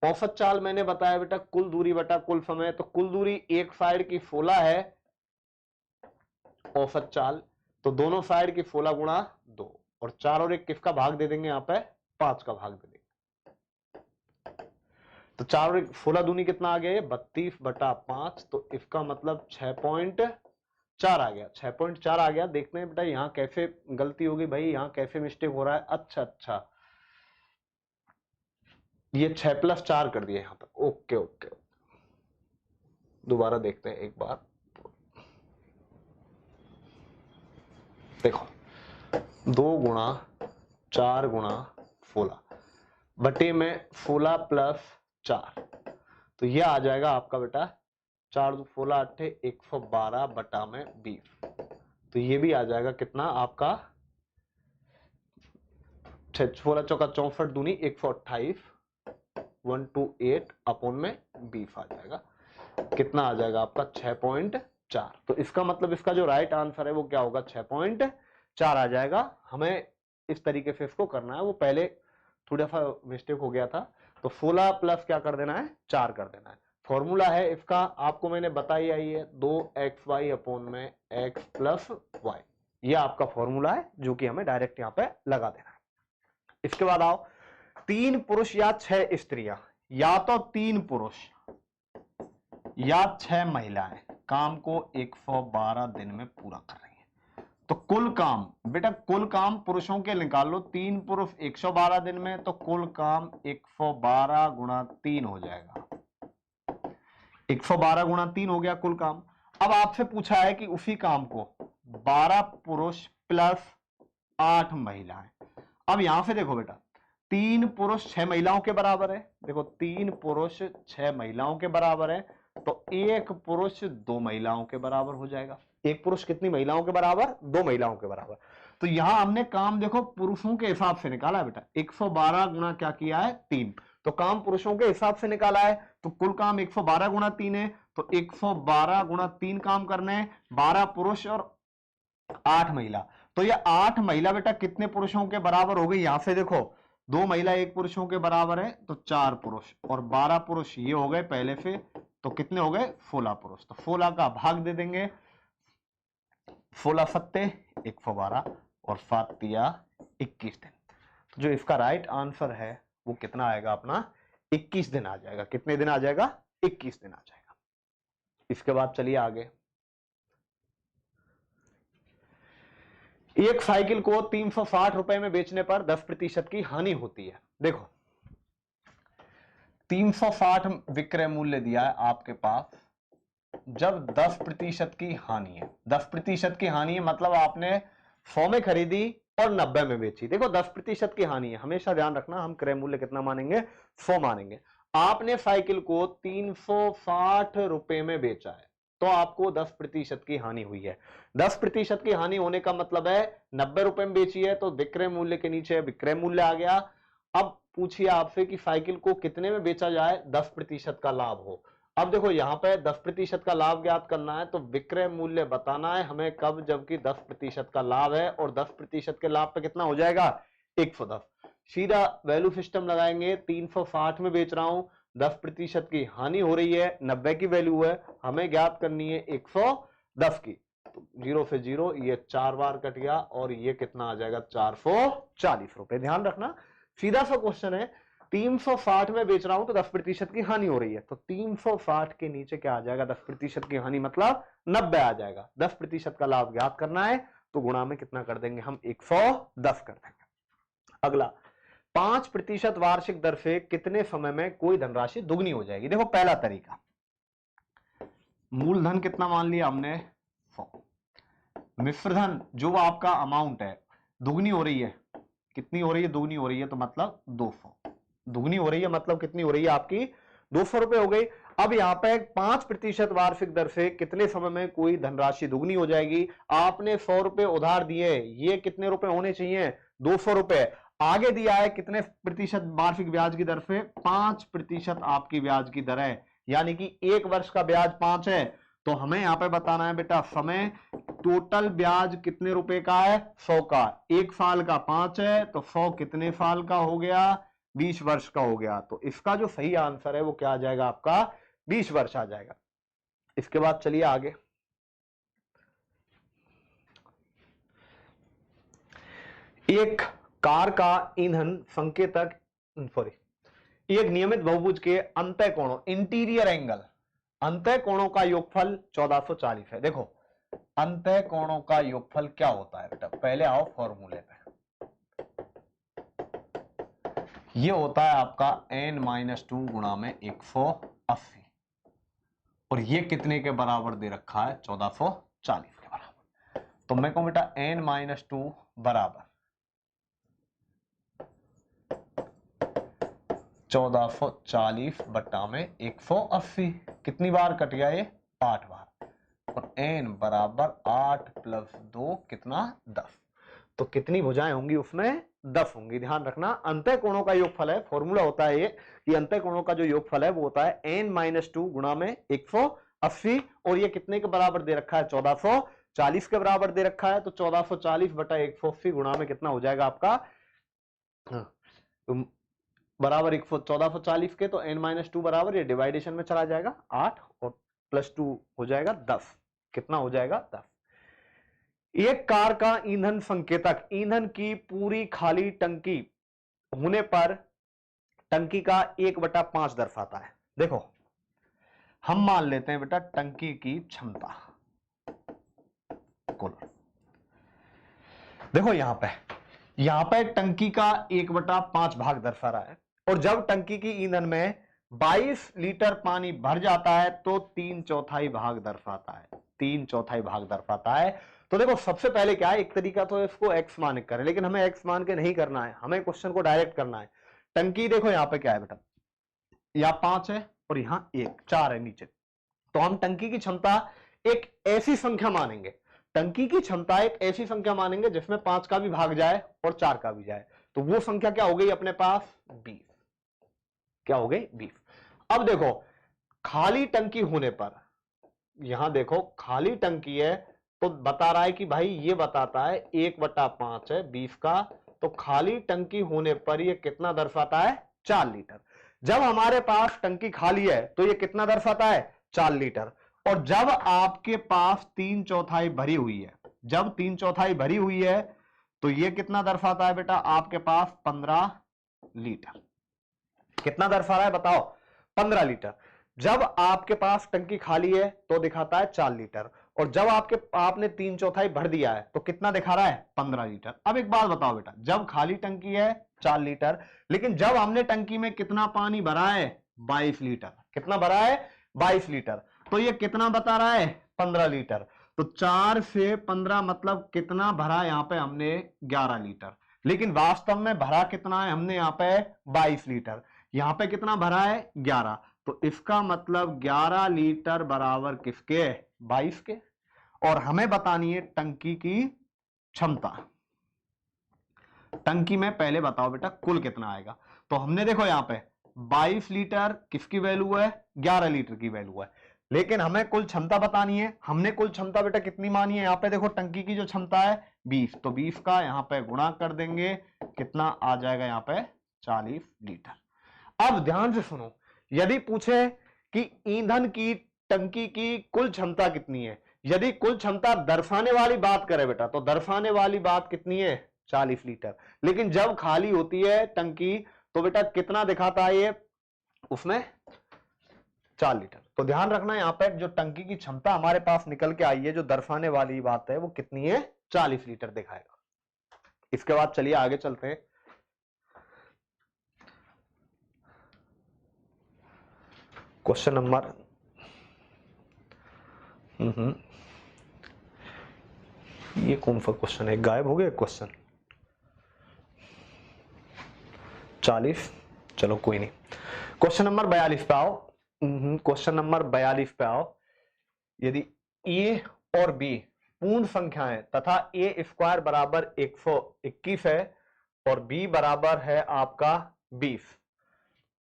औसत चाल मैंने बताया बेटा कुल दूरी बटा कुल समय, तो कुल दूरी एक साइड की 16 है औसत चाल, तो दोनों साइड की 16 गुणा 2 और 4 और 1 किसका भाग दे देंगे यहां पे 5 का भाग दे देंगे। तो 4 और 1 16 दूनी कितना आ गया 32 बटा 5, तो इसका मतलब 6.4 आ गया, 6.4 आ गया। देखते हैं बेटा यहां कैसे गलती होगी भाई, यहां कैसे मिस्टेक हो रहा है। अच्छा ये 6 प्लस 4 कर दिया यहां पर, ओके ओके, दोबारा देखते हैं एक बार। देखो 2 गुणा 4 गुणा 16 बटे में 16 प्लस 4, तो यह आ जाएगा आपका बेटा 4 2 16 8 112 बटा में 20। तो ये भी आ जाएगा कितना आपका 16 चौका 64 दूनी 128 128 अपॉन में 20 आ जाएगा, कितना आ जाएगा आपका 6.4। तो इसका मतलब इसका जो राइट आंसर है वो क्या होगा 6.4 आ जाएगा। हमें इस तरीके से इसको करना है, वो पहले थोड़ा सा मिस्टेक हो गया था। तो 16 प्लस क्या कर देना है 4 कर देना है। फॉर्मूला है इसका आपको मैंने बताई आई है 2xy अपॉन में x प्लस वाई, ये आपका फॉर्मूला है जो कि हमें डायरेक्ट यहां पे लगा देना है। इसके बाद आओ 3 पुरुष या 6 स्त्रियां, या तो 3 पुरुष या 6 महिलाएं काम को 112 दिन में पूरा कर रही हैं। तो कुल काम बेटा, कुल काम पुरुषों के निकाल लो, 3 पुरुष 112 दिन में, तो कुल काम 112 गुणा 3 हो जाएगा, 112 गुणा 3 हो गया कुल काम। अब आपसे पूछा है कि उसी काम को 12 पुरुष प्लस 8 महिलाएं। अब यहां से देखो बेटा 3 पुरुष 6 महिलाओं के बराबर है, देखो 3 पुरुष 6 महिलाओं के बराबर है, तो 1 पुरुष 2 महिलाओं के बराबर हो जाएगा। 1 पुरुष कितनी महिलाओं के बराबर 2 महिलाओं के बराबर। तो यहां हमने काम देखो पुरुषों के हिसाब से निकाला है बेटा, 112 गुणा क्या किया है 3, तो काम पुरुषों के हिसाब से निकाला है, तो कुल काम 112 गुणा 3 है, तो 112 गुणा 3 काम करने हैं, 12 पुरुष और 8 महिला, तो ये 8 महिला बेटा कितने पुरुषों के बराबर हो गई? यहां से देखो 2 महिला 1 पुरुषों के बराबर है तो 4 पुरुष, और 12 पुरुष ये हो गए पहले से, तो कितने हो गए? 16 पुरुष। तो 16 का भाग दे देंगे, 16 सत्ते 112 और 7 तिया 21 दिन। तो जो इसका राइट आंसर है वो कितना आएगा अपना? 21 दिन आ जाएगा। कितने दिन आ जाएगा? 21 दिन आ जाएगा। इसके बाद चलिए आगे। एक साइकिल को 360 रुपए में बेचने पर 10% की हानि होती है। देखो 360 विक्रय मूल्य दिया है आपके पास, जब 10% की हानि है, 10% की हानि है मतलब आपने 100 में खरीदी और 90 में बेची। देखो 10% की हानि है, हमेशा ध्यान रखना हम क्रय मूल्य कितना मानेंगे? 100 मानेंगे। आपने साइकिल को 360 रुपए में बेचा है तो आपको 10% की हानि हुई है। 10% की हानि होने का मतलब है 90 रुपए में बेची है तो विक्रय मूल्य के नीचे विक्रय मूल्य आ गया। अब पूछिए आपसे कि साइकिल को कितने में बेचा जाए 10% का लाभ हो। अब देखो यहां पे 10% का लाभ ज्ञात करना है तो विक्रय मूल्य बताना है हमें कब, जबकि 10% का लाभ है और 10% के लाभ पे कितना हो जाएगा? 110। सीधा वैल्यू सिस्टम लगाएंगे, 360 में बेच रहा हूं, 10% की हानि हो रही है, 90 की वैल्यू है, हमें ज्ञात करनी है 110 की। तो 0 से 0 ये 4 बार कट गया और ये कितना आ जाएगा? 440 रुपए। ध्यान रखना सीधा सा क्वेश्चन है, 360 में बेच रहा हूं तो 10% की हानि हो रही है, तो 360 के नीचे क्या आ जाएगा? 10% की हानि मतलब 90 आ जाएगा। 10% का लाभ ज्ञात करना है तो गुणा में कितना कर देंगे हम? 110 कर देंगे। अगला 5% वार्षिक दर से कितने समय में कोई धनराशि दुगनी हो जाएगी? देखो पहला तरीका, मूलधन कितना मान लिया हमने? 100। मिश्रधन जो आपका अमाउंट है दुगनी हो रही है, कितनी हो रही है? दुगनी हो रही है, तो मतलब 200। दुगनी हो रही है मतलब कितनी हो रही है आपकी? 200 रुपए हो गई। अब यहां पे 5% वार्षिक दर से कितने समय में कोई धनराशि दुगनी हो जाएगी? आपने 100 रुपए उधार दिए, ये कितने रुपए होने चाहिए? 200 रुपए। आगे दिया है कितने प्रतिशत वार्षिक ब्याज की दर से? 5% आपकी ब्याज की दर है, यानी कि 1 वर्ष का ब्याज 5 है। तो हमें यहां पे बताना है बेटा समय टोटल ब्याज कितने रुपए का है? 100 का। 1 साल का 5 है तो 100 कितने साल का हो गया? 20 वर्ष का हो गया। तो इसका जो सही आंसर है वो क्या आ जाएगा आपका? 20 वर्ष आ जाएगा। इसके बाद चलिए आगे। एक कार का ईंधन संकेतक, सॉरी, एक नियमित बहुभुज के अंतः कोणों, इंटीरियर एंगल, अंतः कोणों का योगफल 1440 है। देखो अंतः कोणों का योगफल क्या होता है बेटा? पहले आओ फॉर्मूले पे। ये होता है आपका n-2 गुणा में 180, और ये कितने के बराबर दे रखा है? 1440 के बराबर। तो मैं कहूं बेटा n-2 बराबर 1440 बट्टा में 180। कितनी बार कट गया ये? 8 बार। और n बराबर 8 + 2 कितना? 10। तो कितनी भुजाएं होंगी उसमें? 10 होंगी। ध्यान रखना अंतः कोणों का योगफल है, फॉर्मूला होता है ये कि अंतः कोणों का जो योगफल है वो होता है n-2 गुणा में 180, और ये कितने के बराबर दे रखा है? 1440 के बराबर दे रखा है। तो 1440 बटा 180 गुणा में कितना हो जाएगा आपका? बराबर 1440 के, तो n-2 बराबर ये डिवाइडेशन में चला जाएगा 8 और +2 हो जाएगा 10। कितना हो जाएगा? 10। एक कार का ईंधन संकेतक ईंधन की पूरी खाली टंकी होने पर टंकी का 1/5 दर्शाता है। देखो हम मान लेते हैं बेटा टंकी की क्षमता कुल। देखो यहां पे टंकी का 1/5 भाग दर्शा रहा है, और जब टंकी की ईंधन में 22 लीटर पानी भर जाता है तो 3/4 भाग दर्शाता है। 3/4 भाग दर्शाता है। तो देखो सबसे पहले क्या है, एक तरीका तो इसको एक्स मान के करें, लेकिन हमें एक्स मान के नहीं करना है, हमें क्वेश्चन को डायरेक्ट करना है। टंकी देखो यहां पे क्या है बेटा, यहां 5 है और यहां 1 4 है नीचे। तो हम टंकी की क्षमता एक ऐसी संख्या मानेंगे, टंकी की क्षमता एक ऐसी संख्या मानेंगे जिसमें 5 का भी भाग जाए और 4 का भी जाए। तो वो संख्या क्या हो गई अपने पास? 20। क्या हो गई? 20। अब देखो खाली टंकी होने पर, यहां देखो खाली टंकी है तो बता रहा है कि भाई ये बताता है 1/5 है 20 का, तो खाली टंकी होने पर ये कितना दर्शाता है 4 लीटर। जब हमारे पास टंकी खाली है तो ये कितना दर्शाता है 4 लीटर। और जब आपके पास 3/4 भरी हुई है, जब 3/4 भरी हुई है तो ये कितना दर्शाता है बेटा आपके पास 15 लीटर। कितना दर्शा रहा है बताओ 15 लीटर। जब आपके पास टंकी खाली है तो दिखाता है 4 लीटर, और जब आपने 3/4 भर दिया है तो कितना दिखा रहा है 15 लीटर। अब एक बात बताओ बेटा, जब खाली टंकी है 4 लीटर, लेकिन जब हमने टंकी में कितना पानी भरा है 22 लीटर, कितना भरा है 22 लीटर, तो ये कितना बता रहा है 15 लीटर। तो 4 से 15 मतलब कितना भरा यहां पे हमने 11 लीटर, लेकिन वास्तव में भरा कितना है हमने यहां पे 22 लीटर, यहां पे कितना भरा है 11, तो इसका मतलब 11 लीटर बराबर किसके 22 के। और हमें बतानी है टंकी की क्षमता। टंकी में पहले बताओ बेटा कुल कितना आएगा। तो हमने देखो यहां पे 22 लीटर किसकी वैल्यू है 11 लीटर की वैल्यू है, लेकिन हमें कुल क्षमता बतानी है। हमने कुल क्षमता बेटा कितनी मानी है, यहां पे देखो टंकी की जो क्षमता है 20, तो 20 का यहां पे गुणा कर देंगे, कितना आ जाएगा यहां पे 40 लीटर। अब ध्यान से सुनो, यदि पूछे कि ईंधन की टंकी की कुल क्षमता कितनी है, यदि कुल क्षमता दर्शाने वाली बात करें बेटा, तो दर्शाने वाली बात कितनी है 40 लीटर, लेकिन जब खाली होती है टंकी तो बेटा कितना दिखाता है ये उसमें 4 लीटर। तो ध्यान रखना यहां पर जो टंकी की क्षमता हमारे पास निकल के आई है, जो दर्शाने वाली बात है वो कितनी है 40 लीटर दिखाएगा। इसके बाद चलिए आगे चलते हैं। क्वेश्चन नंबर ये कौन सा क्वेश्चन है, गायब हो गया क्वेश्चन 40, चलो कोई नहीं। क्वेश्चन नंबर 42 पे आओ। क्वेश्चन नंबर 42 पे आओ। यदि ए और बी पूर्ण संख्याएं तथा ए स्क्वायर बराबर 121 है और बी बराबर है आपका 20,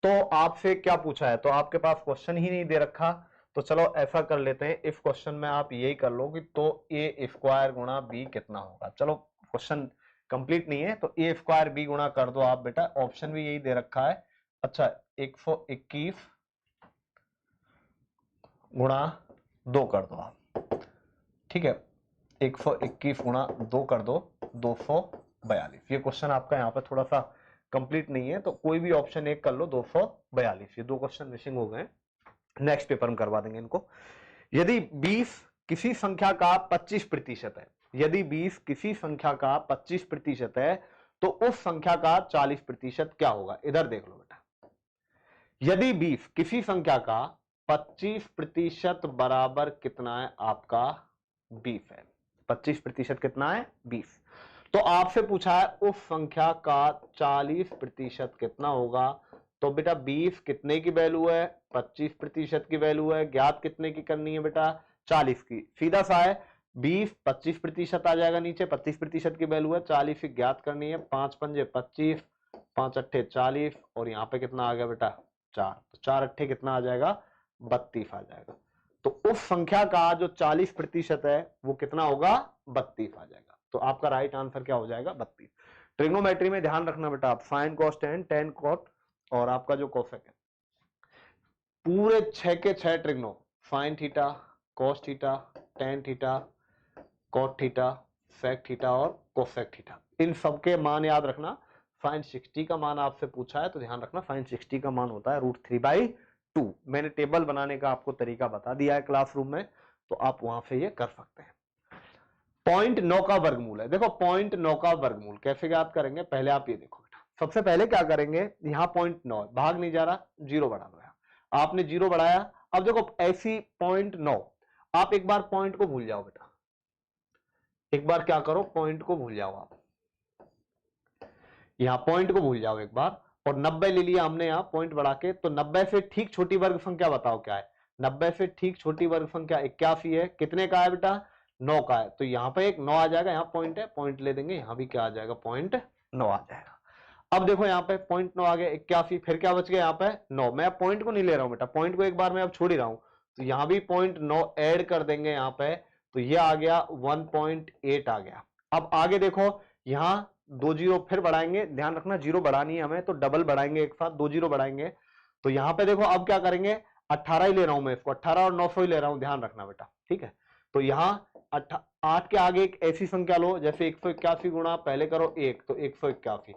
तो आपसे क्या पूछा है, तो आपके पास क्वेश्चन ही नहीं दे रखा, तो चलो ऐसा कर लेते हैं, इस क्वेश्चन में आप यही कर लो कि तो ए स्क्वायर गुणा बी कितना होगा। चलो क्वेश्चन कंप्लीट नहीं है तो ए स्क्वायर बी गुणा कर दो आप बेटा, ऑप्शन भी यही दे रखा है। अच्छा 121 गुणा 2 कर दो आप, ठीक है 121 गुणा 2 कर दो 242। ये क्वेश्चन आपका यहाँ पे थोड़ा सा कंप्लीट नहीं है, तो कोई भी ऑप्शन एक कर लो 242। ये 2 क्वेश्चन मिसिंग हो गए, नेक्स्ट पेपर में करवा देंगे इनको। यदि 20 किसी संख्या का 25% है, यदि 20 किसी संख्या का 25% है तो उस संख्या का 40% क्या होगा। इधर देख लो बेटा, यदि 20 किसी संख्या का 25% बराबर कितना है आपका 20 है, 25% कितना है 20, तो आपसे पूछा है उस संख्या का 40% कितना होगा। तो बेटा 20 कितने की वैल्यू है 25% की वैल्यू है, ज्ञात कितने की करनी है बेटा 40 की, सीधा सा है 20 25% आ जाएगा नीचे, 25% की वैल्यू है 40 की ज्ञात करनी है, 5 पंजे 25 5 अट्ठे 40 और यहाँ पे कितना आ गया बेटा 4, तो 4 अट्ठे कितना आ जाएगा 32 आ जाएगा। तो उस संख्या का जो 40% है वो कितना होगा 32 आ जाएगा। तो आपका राइट आंसर क्या हो जाएगा 32। ट्रिग्नोमेट्री में ध्यान रखना बेटा, आप sine cos tan tan cot और आपका जो कोसेक है, पूरे 6 के 6 trigno, sine theta cos theta tan theta cot theta sec theta और कोसेक थीटा, इन सबके मान याद रखना। साइन 60 का मान आपसे पूछा है तो ध्यान रखना साइन 60 का मान होता है √3/2। मैंने टेबल बनाने का आपको तरीका बता दिया है क्लासरूम में, तो आप वहां से ये कर सकते हैं। 0.9 का वर्गमूल है, देखो 0.9 का वर्गमूल कैसे याद करेंगे, पहले आप ये देखो बेटा, सबसे पहले क्या करेंगे, यहाँ 0.9 भाग नहीं जा रहा, 0 बढ़ा दो, आपने 0 बढ़ाया। अब देखो ऐसी 0.9, आप एक बार पॉइंट को भूल जाओ बेटा, एक बार क्या करो पॉइंट को भूल जाओ आप, यहां पॉइंट को भूल जाओ एक बार, और 90 ले लिया हमने यहां पॉइंट बढ़ा के, तो 90 से ठीक छोटी वर्ग संख्या बताओ क्या है, 90 से ठीक छोटी वर्ग संख्या 81 है, कितने का है बेटा 9 का है, तो यहां पे एक 9 आ जाएगा, यहां पॉइंट है पॉइंट ले देंगे, यहां भी क्या आ जाएगा 0.9 आ जाएगा। अब देखो यहाँ पे 0.9 आ गया 81, फिर क्या बच गया यहाँ पे 9, मैं पॉइंट को नहीं ले रहा हूं बेटा, पॉइंट को एक बार मैं अब छोड़ ही रहा हूं, तो यहां भी 0.9 ऐड कर देंगे यहाँ पे, तो ये आ गया 1.8 आ गया। अब आगे देखो, यहां 2 जीरो फिर बढ़ाएंगे, ध्यान रखना जीरो बढ़ानी है हमें, तो डबल बढ़ाएंगे एक साथ, 2 जीरो बढ़ाएंगे। तो यहां पे देखो अब क्या करेंगे, 18 ही ले रहा हूं मैं इसको, 18 और 900 ही ले रहा हूं, ध्यान रखना बेटा, ठीक है। तो यहां 8 के आगे एक ऐसी संख्या लो, जैसे 181 गुणा पहले करो 1, तो 181,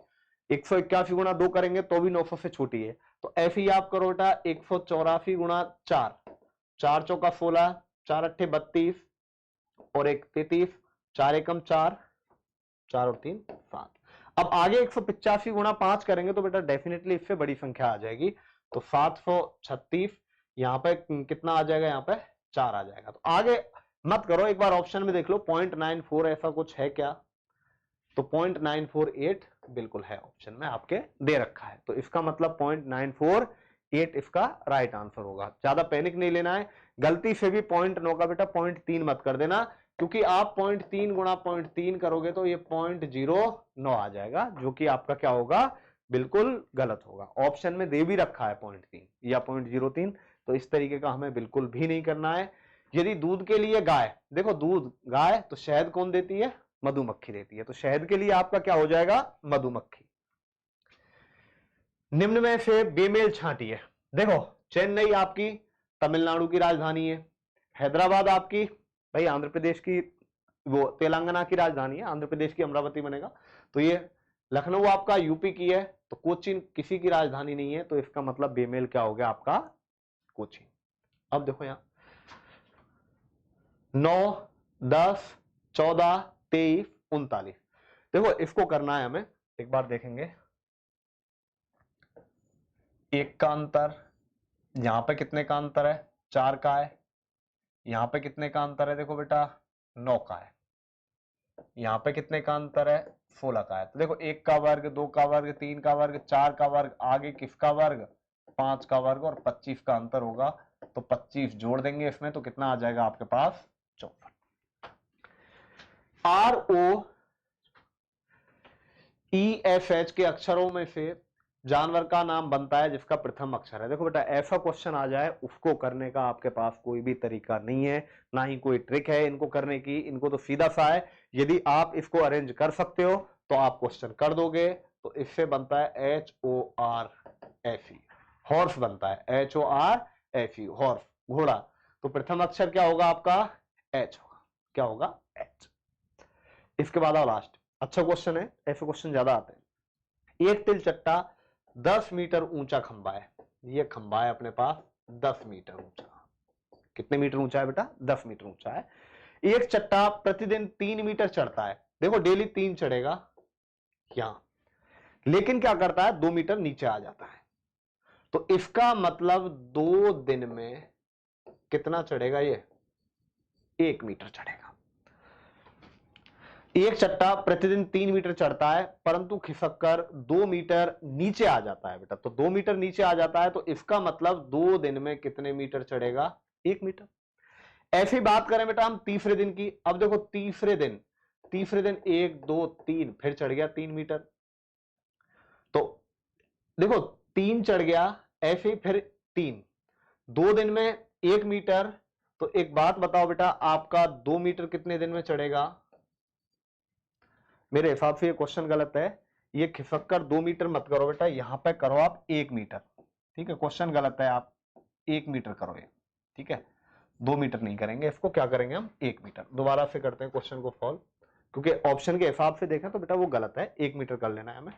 181 गुणा 2 करेंगे तो भी 900 से छोटी है, तो ऐसे ही आप करो बेटा 184 गुणा 4, 4 चौका 16, 4 अट्ठे 32 और 1 33, 4 एकम 4, 4 और 3 7। अब आगे 185 गुणा 5 करेंगे तो बेटा डेफिनेटली इससे बड़ी संख्या आ जाएगी, तो 736, यहां पे कितना आ जाएगा, यहां पे 4 आ जाएगा। तो आगे मत करो, एक बार ऑप्शन में देख लो 0.94 ऐसा कुछ है क्या, तो 0.948 बिल्कुल है, ऑप्शन में आपके दे रखा है, तो इसका मतलब 0.948 इसका राइट आंसर होगा। ज्यादा पैनिक नहीं लेना है, गलती से भी 0.9 का बेटा 0.3 मत कर देना, क्योंकि आप 0.3 गुणा 0.3 करोगे तो ये 0.09 आ जाएगा, जो कि आपका क्या होगा, बिल्कुल गलत होगा। ऑप्शन में दे भी रखा है 0.3 या 0.03, तो इस तरीके का हमें बिल्कुल भी नहीं करना है। यदि दूध के लिए गाय, देखो दूध गाय, तो शहद कौन देती है, मधुमक्खी देती है, तो शहद के लिए आपका क्या हो जाएगा, मधुमक्खी। निम्न में से बेमेल छांटिए, देखो चेन्नई आपकी तमिलनाडु की राजधानी है, हैदराबाद आपकी भाई आंध्र प्रदेश की, वो तेलंगाना की राजधानी है, आंध्र प्रदेश की अमरावती बनेगा, तो ये लखनऊ आपका यूपी की है, तो कोचीन किसी की राजधानी नहीं है, तो इसका मतलब बेमेल क्या हो गया आपका, कोचीन। अब देखो यहां 9, 10, 14, 23, 39, देखो इसको करना है हमें, एक बार देखेंगे, एक का अंतर, यहां पे कितने का अंतर है, 4 का है, यहां पे कितने का अंतर है, देखो बेटा 9 का है, यहां पे कितने का अंतर है, 16 का है। तो देखो 1 का वर्ग, 2 का वर्ग, 3 का वर्ग, 4 का वर्ग, आगे किसका वर्ग, 5 का वर्ग और 25 का अंतर होगा, तो 25 जोड़ देंगे इसमें, तो कितना आ जाएगा आपके पास, 54। ROEFH के अक्षरों में से जानवर का नाम बनता है जिसका प्रथम अक्षर है। देखो बेटा ऐसा क्वेश्चन आ जाए उसको करने का आपके पास कोई भी तरीका नहीं है, ना ही कोई ट्रिक है इनको करने की, इनको तो सीधा सा है, यदि आप इसको अरेंज कर सकते हो तो आप क्वेश्चन कर दोगे। तो इससे बनता है HORFE, हॉर्स बनता है, HORFE हॉर्स, घोड़ा। तो प्रथम अक्षर क्या होगा आपका, H होगा, क्या होगा, H। इसके बाद आओ लास्ट, अच्छा क्वेश्चन है, ऐसे क्वेश्चन ज्यादा आते हैं। एक तिल चट्टा 10 मीटर ऊंचा खंबा है, ये खंबा है अपने पास 10 मीटर ऊंचा, कितने मीटर ऊंचा है बेटा, 10 मीटर ऊंचा है। एक चट्टा प्रतिदिन 3 मीटर चढ़ता है, देखो डेली 3 चढ़ेगा यहां, लेकिन क्या करता है 2 मीटर नीचे आ जाता है, तो इसका मतलब 2 दिन में कितना चढ़ेगा, ये 1 मीटर चढ़ेगा। एक चट्टा प्रतिदिन 3 मीटर चढ़ता है परंतु खिसक कर 2 मीटर नीचे आ जाता है बेटा, तो 2 मीटर नीचे आ जाता है, तो इसका मतलब 2 दिन में कितने मीटर चढ़ेगा, 1 मीटर। ऐसी बात करें बेटा हम तीसरे दिन की, अब देखो तीसरे दिन 1 2 3 फिर चढ़ गया 3 मीटर, तो देखो 3 चढ़ गया, ऐसे ही फिर 3, 2 दिन में 1 मीटर। तो एक बात बताओ बेटा आपका 2 मीटर कितने दिन में चढ़ेगा, मेरे हिसाब से ये क्वेश्चन गलत है, ये खिसक कर 2 मीटर मत करो बेटा, यहां पे करो आप 1 मीटर, ठीक है, क्वेश्चन गलत है, आप 1 मीटर करो ये, ठीक है, 2 मीटर नहीं करेंगे इसको, क्या करेंगे हम 1 मीटर। दोबारा से करते हैं क्वेश्चन को सॉल्व, क्योंकि ऑप्शन के हिसाब से देखें तो बेटा वो गलत है, 1 मीटर कर लेना है हमें।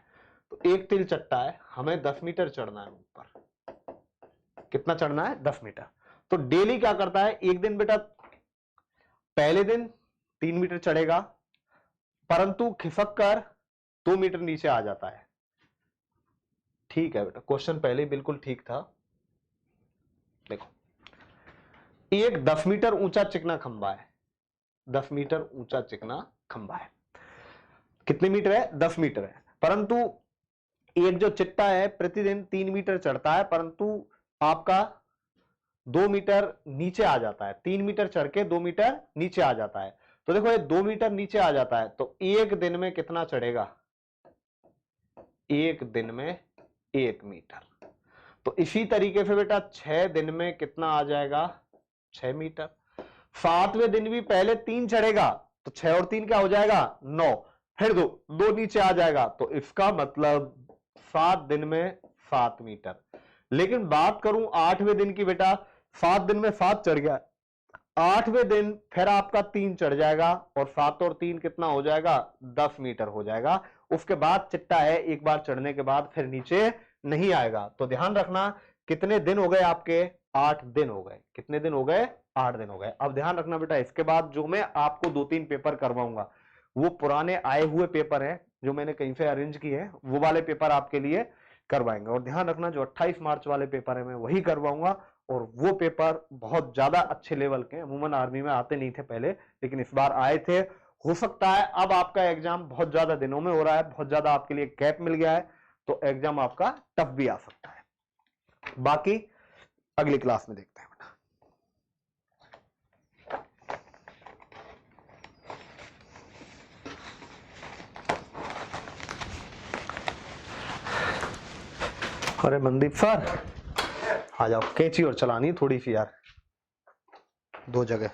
तो एक तिल चट्टा है, हमें 10 मीटर चढ़ना है ऊपर, कितना चढ़ना है 10 मीटर। तो डेली क्या करता है, एक दिन बेटा पहले दिन 3 मीटर चढ़ेगा परंतु खिसक कर 2 मीटर नीचे आ जाता है, ठीक है बेटा, क्वेश्चन पहले बिल्कुल ठीक था। देखो एक 10 मीटर ऊंचा चिकना खंबा है, 10 मीटर ऊंचा चिकना खंबा है, कितने मीटर है, 10 मीटर है, परंतु एक जो चिट्टा है प्रतिदिन 3 मीटर चढ़ता है परंतु आपका 2 मीटर नीचे आ जाता है, 3 मीटर चढ़ के 2 मीटर नीचे आ जाता है। तो देखो ये 2 मीटर नीचे आ जाता है, तो एक दिन में कितना चढ़ेगा, एक दिन में 1 मीटर। तो इसी तरीके से बेटा 6 दिन में कितना आ जाएगा, 6 मीटर। 7वें दिन भी पहले 3 चढ़ेगा तो 6 और 3 क्या हो जाएगा 9, फिर 2 नीचे आ जाएगा, तो इसका मतलब 7 दिन में 7 मीटर। लेकिन बात करूं 8वें दिन की बेटा, 7 दिन में 7 चढ़ गया, 8वें दिन फिर आपका 3 चढ़ जाएगा और 7 और 3 कितना हो जाएगा 10 मीटर हो जाएगा। उसके बाद चिट्टा है, एक बार चढ़ने के बाद फिर नीचे नहीं आएगा। तो ध्यान रखना कितने दिन हो गए आपके 8 दिन हो गए। कितने दिन हो गए 8 दिन हो गए। अब ध्यान रखना बेटा, इसके बाद जो मैं आपको 2-3 पेपर करवाऊंगा वो पुराने आए हुए पेपर हैं जो मैंने कहीं से अरेंज किए हैं, वो वाले पेपर आपके लिए करवाएंगे। और ध्यान रखना जो 28 मार्च वाले पेपर है मैं वही करवाऊंगा, और वो पेपर बहुत ज्यादा अच्छे लेवल के, अमूमन आर्मी में आते नहीं थे पहले लेकिन इस बार आए थे। हो सकता है अब आपका एग्जाम बहुत ज्यादा दिनों में हो रहा है, बहुत ज्यादा आपके लिए गैप मिल गया है, तो एग्जाम आपका टफ भी आ सकता है। बाकी अगली क्लास में देखते हैं बेटा। अरे मनदीप सर आ जाओ, कैंची और चलानी थोड़ी सी यार, 2 जगह।